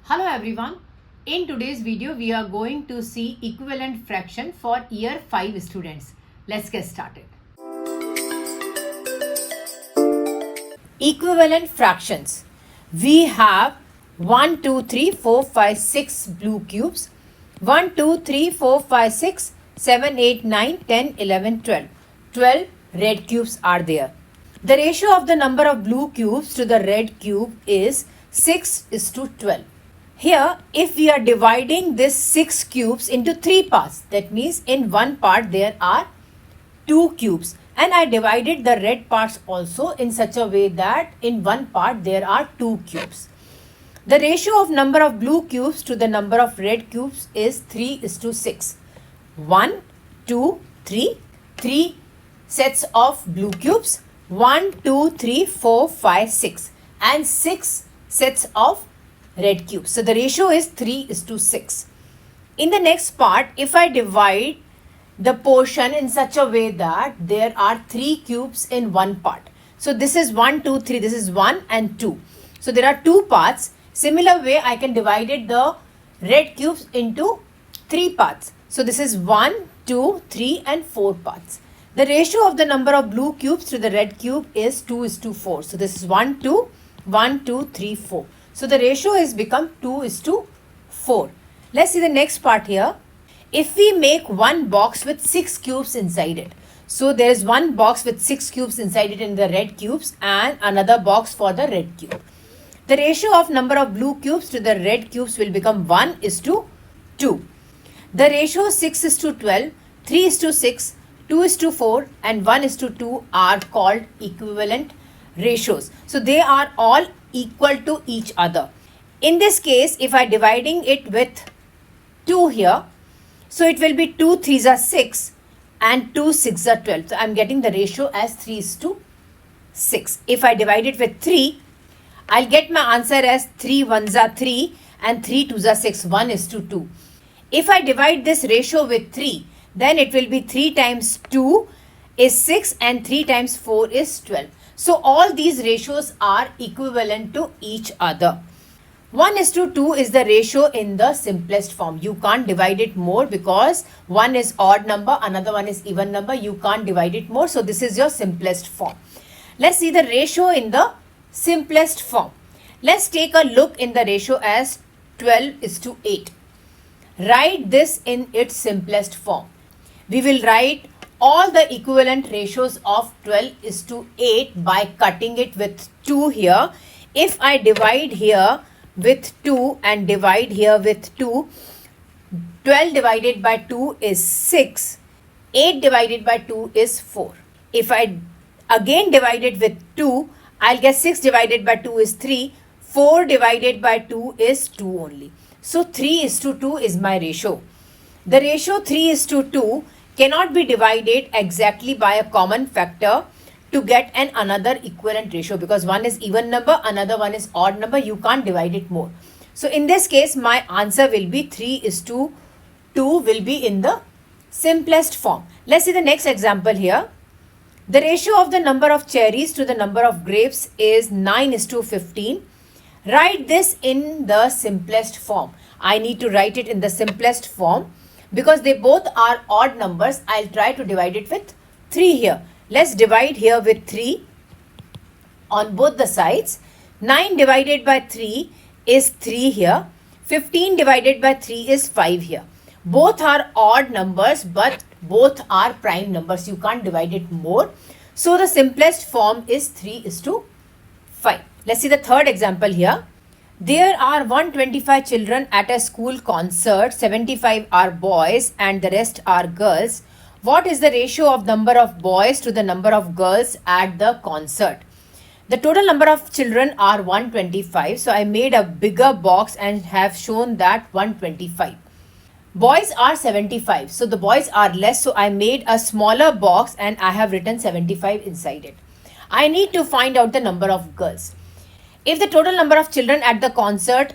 Hello everyone. In today's video, we are going to see equivalent fraction for year 5 students. Let's get started. Equivalent fractions. We have 1, 2, 3, 4, 5, 6 blue cubes. 1, 2, 3, 4, 5, 6, 7, 8, 9, 10, 11, 12. 12 red cubes are there. The ratio of the number of blue cubes to the red cube is 6:12. Here, if we are dividing this 6 cubes into 3 parts, that means in one part there are 2 cubes. And I divided the red parts also in such a way that in one part there are 2 cubes. The ratio of number of blue cubes to the number of red cubes is 3:6. 1, 2, 3. 3 sets of blue cubes. 1, 2, 3, 4, 5, 6. And 6 sets of red cubes. So the ratio is 3:6. In the next part, if I divide the portion in such a way that there are 3 cubes in one part. So this is 1, 2, 3. This is 1 and 2. So there are 2 parts. Similar way, I can divide the red cubes into 3 parts. So this is 1, 2, 3 and 4 parts. The ratio of the number of blue cubes to the red cube is 2:4. So this is 1, 2, 1, 2, 3, 4. So the ratio has become 2:4. Let's see the next part here. If we make one box with 6 cubes inside it. So there is one box with 6 cubes inside it in the red cubes and another box for the red cube. The ratio of number of blue cubes to the red cubes will become 1:2. The ratio 6:12, 3:6, 2:4 and 1:2 are called equivalent ratios. So they are all equal to each other. In this case, if I dividing it with 2 here, so it will be 2 3s are 6 and 2 6s are 12. So I'm getting the ratio as 3:6. If I divide it with 3, I'll get my answer as 3 1s are 3 and 3 2s are 6, 1:2. If I divide this ratio with 3, then it will be 3 times 2 is 6 and 3 times 4 is 12. So all these ratios are equivalent to each other. 1:2 is the ratio in the simplest form. You can't divide it more because one is odd number, another one is even number. You can't divide it more. So this is your simplest form. Let's see the ratio in the simplest form. Let's take a look in the ratio as 12:8. Write this in its simplest form. We will write all the equivalent ratios of 12:8 by cutting it with 2 here. If I divide here with 2 and divide here with 2, 12 divided by 2 is 6. 8 divided by 2 is 4. If I again divide it with 2, I'll get 6 divided by 2 is 3. 4 divided by 2 is 2 only. So 3:2 is my ratio. The ratio 3:2 cannot be divided exactly by a common factor to get another equivalent ratio because one is even number, another one is odd number. You can't divide it more. So in this case, my answer will be 3:2 will be in the simplest form. Let's see the next example here. The ratio of the number of cherries to the number of grapes is 9:15. Write this in the simplest form. I need to write it in the simplest form. Because they both are odd numbers, I'll try to divide it with 3 here. Let's divide here with 3 on both the sides. 9 divided by 3 is 3 here. 15 divided by 3 is 5 here. Both are odd numbers, but both are prime numbers. You can't divide it more. So the simplest form is 3:5. Let's see the third example here. There are 125 children at a school concert. 75 are boys and the rest are girls. What is the ratio of number of boys to the number of girls at the concert? The total number of children are 125. So I made a bigger box and have shown that 125. Boys are 75. So the boys are less. So I made a smaller box and I have written 75 inside it. I need to find out the number of girls. If the total number of children at the concert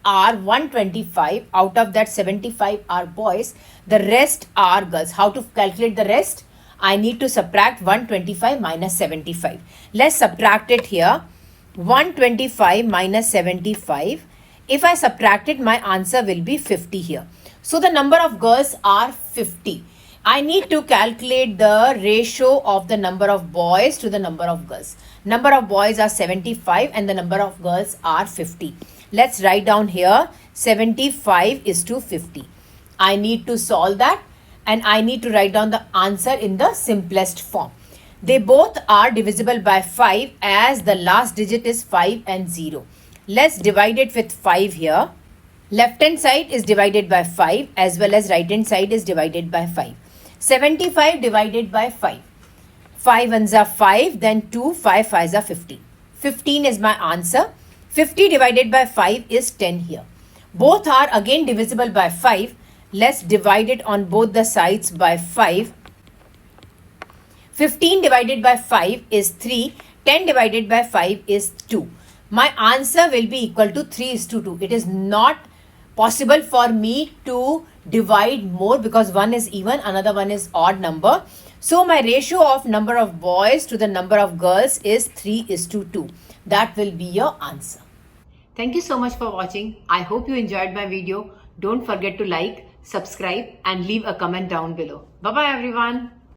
are 125, out of that 75 are boys, the rest are girls. How to calculate the rest? I need to subtract 125 minus 75. Let's subtract it here. 125 minus 75 If I subtract it, my answer will be 50 here. So the number of girls are 50. I need to calculate the ratio of the number of boys to the number of girls. Number of boys are 75 and the number of girls are 50. Let's write down here 75 is to 50. I need to solve that and I need to write down the answer in the simplest form. They both are divisible by 5 as the last digit is 5 and 0. Let's divide it with 5 here. Left hand side is divided by 5 as well as right hand side is divided by 5. 75 divided by 5. 5 ones are 5, then 2, 5 5s are 15. 15 is my answer. 50 divided by 5 is 10 here. Both are again divisible by 5. Let's divide it on both the sides by 5. 15 divided by 5 is 3. 10 divided by 5 is 2. My answer will be equal to 3 is to 2. It is not possible for me to divide more because one is even, another one is odd number. So my ratio of number of boys to the number of girls is 3 is to 2. That will be your answer. Thank you so much for watching. I hope you enjoyed my video. Don't forget to like, subscribe and leave a comment down below. Bye bye everyone.